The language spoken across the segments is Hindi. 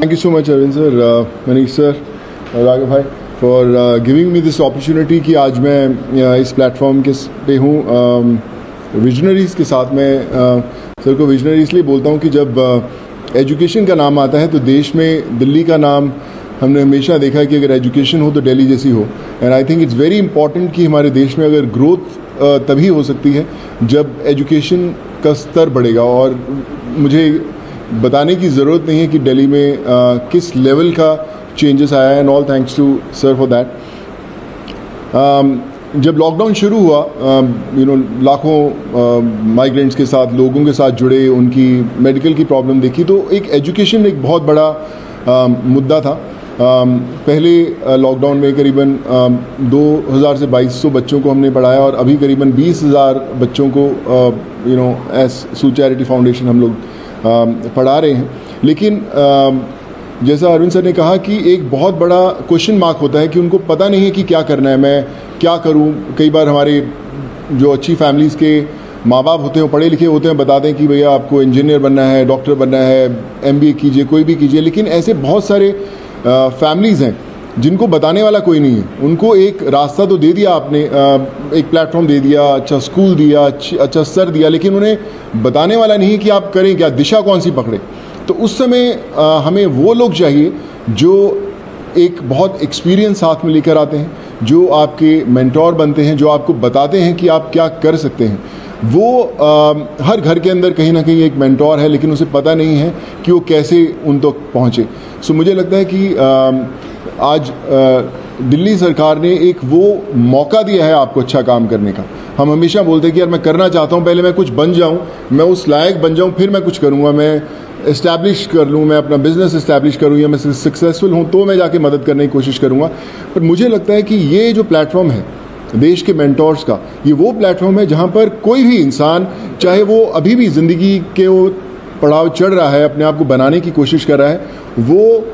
Thank you so much, Arvind sir, Manish sir, Raghav bhai, for giving me this opportunity कि आज मैं इस प्लेटफॉर्म के पे हूँ विजनरीज़ के साथ। मैं सर को विजनरी इसलिए बोलता हूँ कि जब एजुकेशन का नाम आता है तो देश में दिल्ली का नाम हमने हमेशा देखा है कि अगर एजुकेशन हो तो दिल्ली जैसी हो। And I think it's very important कि हमारे देश में अगर ग्रोथ तभी हो सकती है जब एजुकेशन का स्तर बढ़ेगा। और मुझे बताने की ज़रूरत नहीं है कि दिल्ली में किस लेवल का चेंजेस आया है, and all thanks to sir for that. जब लॉकडाउन शुरू हुआ लाखों माइग्रेंट्स के साथ, लोगों के साथ जुड़े, उनकी मेडिकल की प्रॉब्लम देखी, तो एक एजुकेशन एक बहुत बड़ा मुद्दा था। पहले लॉकडाउन में करीबन 2000 से 2200 बच्चों को हमने पढ़ाया और अभी करीबन 20,000 बच्चों को एज सू चैरिटी फाउंडेशन हम लोग पढ़ा रहे हैं। लेकिन जैसा अरविंद सर ने कहा कि एक बहुत बड़ा क्वेश्चन मार्क होता है कि उनको पता नहीं है कि क्या करना है, मैं क्या करूं। कई बार हमारे जो अच्छी फैमिलीज़ के माँ बाप होते हैं, पढ़े लिखे होते हैं, बताते हैं कि भैया आपको इंजीनियर बनना है, डॉक्टर बनना है, MBA कीजिए, कोई भी कीजिए। लेकिन ऐसे बहुत सारे फैमिलीज़ हैं जिनको बताने वाला कोई नहीं है। उनको एक रास्ता तो दे दिया आपने, एक प्लेटफॉर्म दे दिया, अच्छा स्कूल दिया, अच्छा सर दिया, लेकिन उन्हें बताने वाला नहीं है कि आप करें क्या, दिशा कौन सी पकड़े। तो उस समय हमें वो लोग चाहिए जो एक बहुत एक्सपीरियंस साथ में लेकर आते हैं, जो आपके मेंटोर बनते हैं, जो आपको बताते हैं कि आप क्या कर सकते हैं। वो हर घर के अंदर कहीं ना कहीं एक मेंटोर है, लेकिन उसे पता नहीं है कि वो कैसे उन तक पहुँचे। सो मुझे लगता है कि आज दिल्ली सरकार ने एक वो मौका दिया है आपको अच्छा काम करने का। हम हमेशा बोलते हैं कि यार मैं करना चाहता हूँ, पहले मैं कुछ बन जाऊँ, मैं उस लायक बन जाऊँ, फिर मैं कुछ करूँगा, मैं इस्टेब्लिश कर लूँ, मैं अपना बिजनेस इस्टेब्लिश करूँ, या मैं सक्सेसफुल हूँ तो मैं जाके मदद करने की कोशिश करूँगा। पर मुझे लगता है कि ये जो प्लेटफॉर्म है देश के मेंटोर्स का, ये वो प्लेटफॉर्म है जहाँ पर कोई भी इंसान, चाहे वो अभी भी ज़िंदगी के वो पड़ाव चढ़ रहा है, अपने आप को बनाने की कोशिश कर रहा है, वो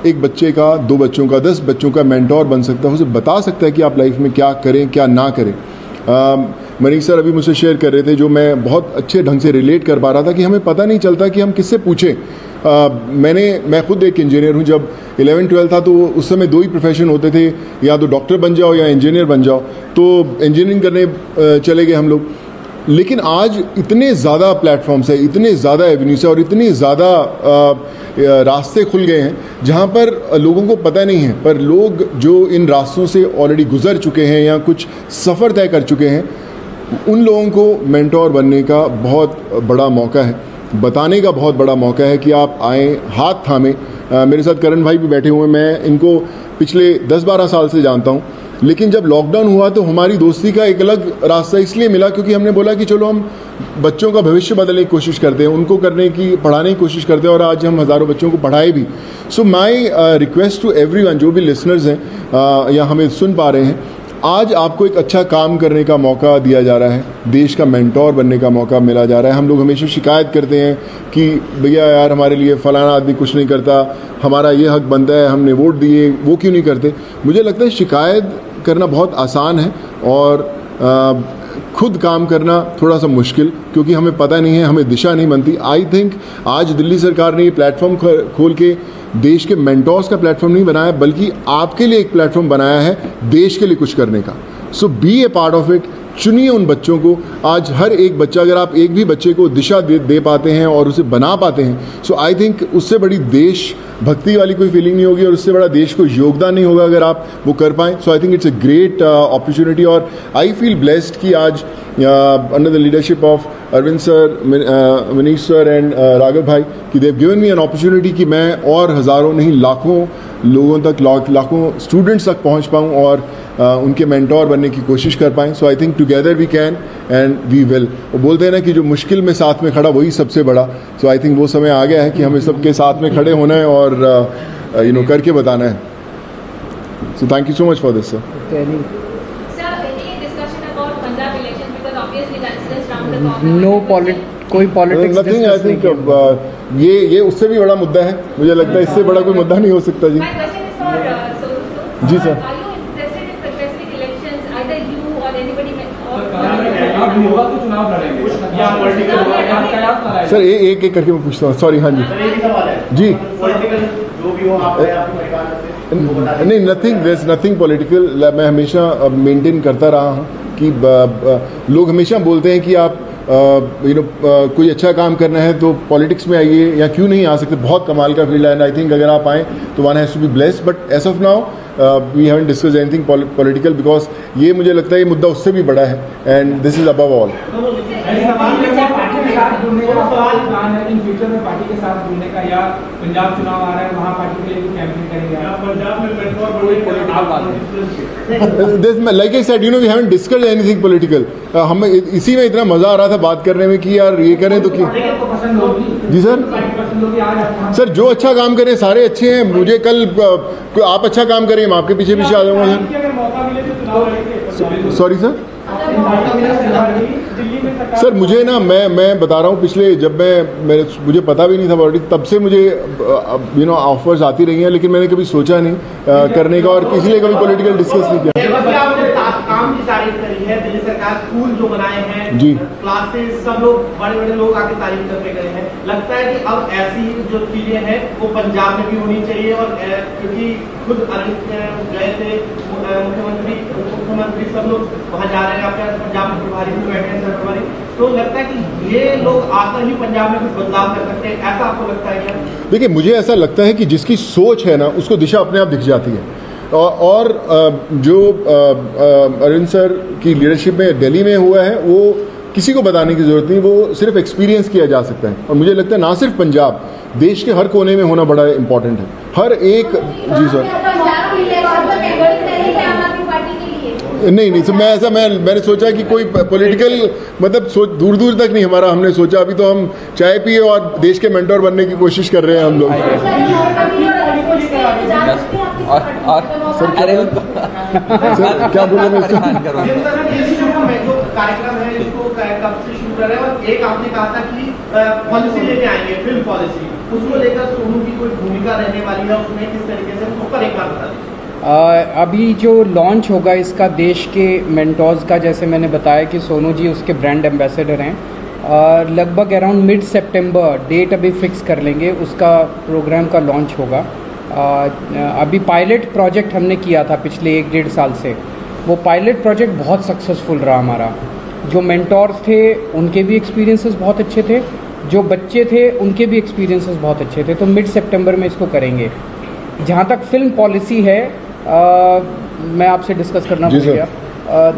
एक बच्चे का, 2 बच्चों का, 10 बच्चों का मेंटोर बन सकता है। उसे बता सकता है कि आप लाइफ में क्या करें, क्या ना करें। मनीष सर अभी मुझसे शेयर कर रहे थे, जो मैं बहुत अच्छे ढंग से रिलेट कर पा रहा था, कि हमें पता नहीं चलता कि हम किससे पूछें। मैं खुद एक इंजीनियर हूँ। जब 11-12 था तो उस समय 2 ही प्रोफेशन होते थे, या तो डॉक्टर बन जाओ या इंजीनियर बन जाओ। तो इंजीनियरिंग करने चले गए हम लोग। लेकिन आज इतने ज़्यादा प्लेटफॉर्म्स है, इतने ज़्यादा एवेन्यूज है और इतने ज़्यादा रास्ते खुल गए हैं जहाँ पर लोगों को पता नहीं है, पर लोग जो इन रास्तों से ऑलरेडी गुजर चुके हैं या कुछ सफ़र तय कर चुके हैं, उन लोगों को मेंटोर बनने का बहुत बड़ा मौका है, बताने का बहुत बड़ा मौका है कि आप आएँ, हाथ थामें। मेरे साथ करण भाई भी बैठे हुए हैं, मैं इनको पिछले 10-12 साल से जानता हूँ। लेकिन जब लॉकडाउन हुआ तो हमारी दोस्ती का एक अलग रास्ता इसलिए मिला क्योंकि हमने बोला कि चलो हम बच्चों का भविष्य बदलने की कोशिश करते हैं, उनको पढ़ाने की कोशिश करते हैं, और आज हम हज़ारों बच्चों को पढ़ाए भी। सो माई रिक्वेस्ट टू एवरीवन, जो भी लिसनर्स हैं या हमें सुन पा रहे हैं, आज आपको एक अच्छा काम करने का मौका दिया जा रहा है, देश का मेंटोर बनने का मौका मिला जा रहा है। हम लोग हमेशा शिकायत करते हैं कि भैया यार हमारे लिए फलाना आदमी कुछ नहीं करता, हमारा ये हक बनता है, हमने वोट दिए, वो क्यों नहीं करते। मुझे लगता है शिकायत करना बहुत आसान है और खुद काम करना थोड़ा सा मुश्किल, क्योंकि हमें पता नहीं है, हमें दिशा नहीं बनती। आई थिंक आज दिल्ली सरकार ने ये प्लेटफॉर्म खोल के देश के मेंटोर्स का प्लेटफॉर्म नहीं बनाया, बल्कि आपके लिए एक प्लेटफॉर्म बनाया है देश के लिए कुछ करने का। So be a part of it. चुनिए उन बच्चों को। आज हर एक बच्चा, अगर आप एक भी बच्चे को दिशा दे पाते हैं और उसे बना पाते हैं, सो आई थिंक उससे बड़ी देश भक्ति वाली कोई फीलिंग नहीं होगी और उससे बड़ा देश को योगदान नहीं होगा अगर आप वो कर पाएँ। So I think it's a great opportunity और आई फील ब्लेस्ड कि आज under the leadership of Arvind sir, Manish sir and Raghav भाई, कि they've given me an opportunity कि मैं और हज़ारों नहीं लाखों लोगों तक, लाखों स्टूडेंट्स तक पहुंच पाऊं और उनके मेंटोर बनने की कोशिश कर पाएं। So I think together we can and we will. वो बोलते हैं ना कि जो मुश्किल में साथ में खड़ा वही सबसे बड़ा। सो आई थिंक वो समय आ गया है कि हमें सबके साथ में खड़े होना है और करके बताना है। So thank you so much for this sir. कोई पॉलिटिक्स नथिंग। आई थिंक ये उससे भी बड़ा मुद्दा है, मुझे लगता है इससे बड़ा कोई मुद्दा नहीं हो सकता। जी जी सर। सर एक एक करके मैं पूछता हूँ, सॉरी। हाँ जी जी। हो आप आपके परिवार में? नहीं, नथिंग पॉलिटिकल। मैं हमेशा मेंटेन करता रहा हूँ कि लोग हमेशा बोलते हैं कि आप कोई अच्छा काम करना है तो पॉलिटिक्स में आइए, या क्यों नहीं आ सकते। बहुत कमाल का फील्ड है एंड आई थिंक अगर आप आएँ तो one has to be blessed. But as of now we haven't discuss anything political, because ये मुझे लगता है ये मुद्दा उससे भी बड़ा है and this is above all. Punjab चुनाव आ रहा है, वहाँ पार्टी के लिए कैंपेन करेंगे? पंजाब में like I said, we haven't discussed anything political. हमें इसी में इतना मजा आ रहा था बात करने में कि यार ये करें तो क्यों। जी सर, जो अच्छा काम करें सारे अच्छे हैं। मुझे कल आप अच्छा काम करें, मैं आपके पीछे आ जाऊंगा सर। सॉरी सर, मुझे ना मैं बता रहा हूँ, पिछले जब मुझे पता भी नहीं था ऑलरेडी, तब से मुझे ऑफर्स आती रही हैं, लेकिन मैंने कभी सोचा नहीं करने का, और इसलिए कभी पॉलिटिकल डिस्कस नहीं किया। काम की तारीफ करी है, दिल्ली सरकार स्कूल जो बनाए हैं जी, क्लासेस, सब लोग बड़े लोग आके तारीफ करके गए हैं। लगता है कि अब ऐसी जो चीजें हैं वो पंजाब में भी होनी चाहिए, और क्योंकि खुद अरविंद गए थे, मुख्यमंत्री सब लोग वहाँ जा रहे हैं, आपके पंजाब में प्रभारी भी बैठे हैं, सर प्रभारी, तो लगता है कि ये लोग आकर ही पंजाब में कुछ बदलाव कर सकते हैं, ऐसा आपको लगता है क्या? देखिए, मुझे ऐसा लगता है कि जिसकी सोच है ना, उसको दिशा अपने आप दिख जाती है। और जो अरविंद सर की लीडरशिप में दिल्ली में हुआ है, वो किसी को बताने की जरूरत नहीं, वो सिर्फ एक्सपीरियंस किया जा सकता है। और मुझे लगता है ना सिर्फ पंजाब, देश के हर कोने में होना बड़ा इंपॉर्टेंट है। हर एक। जी सर। नहीं सर, मैंने सोचा कि कोई पॉलिटिकल मतलब दूर तक नहीं हमारा हमने सोचा। अभी तो हम चाय पिए और देश के मेंटोर बनने की कोशिश कर रहे हैं हम लोग। सर क्या बोल रहे हैं? कार्यक्रम है इसको कब से शुरू कर रहे हैं, और एक आपने कहा था कि पॉलिसी लेके आएंगे, फिल्म पॉलिसी, उसको लेकर सोनू की कोई भूमिका रहने वाली है उसमें, किस तरीके से, उस पर एक बार बता दीजिए। अभी जो लॉन्च होगा इसका देश के मेंटोर्स का, जैसे मैंने बताया कि सोनू जी उसके ब्रांड एम्बेसडर हैं, लगभग अराउंड मिड सितंबर डेट अभी फिक्स कर लेंगे, उसका प्रोग्राम का लॉन्च होगा। अभी पायलट प्रोजेक्ट हमने किया था पिछले 1-1.5 साल से, वो पायलट प्रोजेक्ट बहुत सक्सेसफुल रहा हमारा। जो मेंटोर्स थे उनके भी एक्सपीरियंसेस बहुत अच्छे थे, जो बच्चे थे उनके भी एक्सपीरियंसेस बहुत अच्छे थे, तो मिड सितंबर में इसको करेंगे। जहाँ तक फिल्म पॉलिसी है, मैं आपसे डिस्कस करना भूल गया,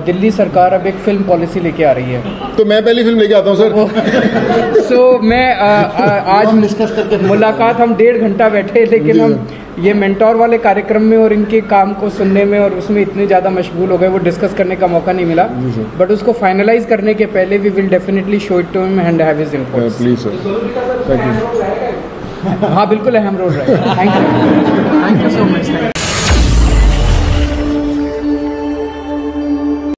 दिल्ली सरकार अब एक फिल्म पॉलिसी लेके आ रही है, तो मैं पहली फिल्म लेके आता हूँ सर। सो मैं आज डिस्कस करके मुलाकात, हम 1.5 घंटा बैठे, लेकिन हम ये मेंटोर वाले कार्यक्रम में और इनके काम को सुनने में और उसमें इतने ज़्यादा मशगूल हो गए, वो डिस्कस करने का मौका नहीं मिला। बट उसको फाइनलाइज करने के पहले we will definitely show it to him and have his input. Please sir, thank you. हाँ बिल्कुल अहम रोल रहेगा। Thank you so much.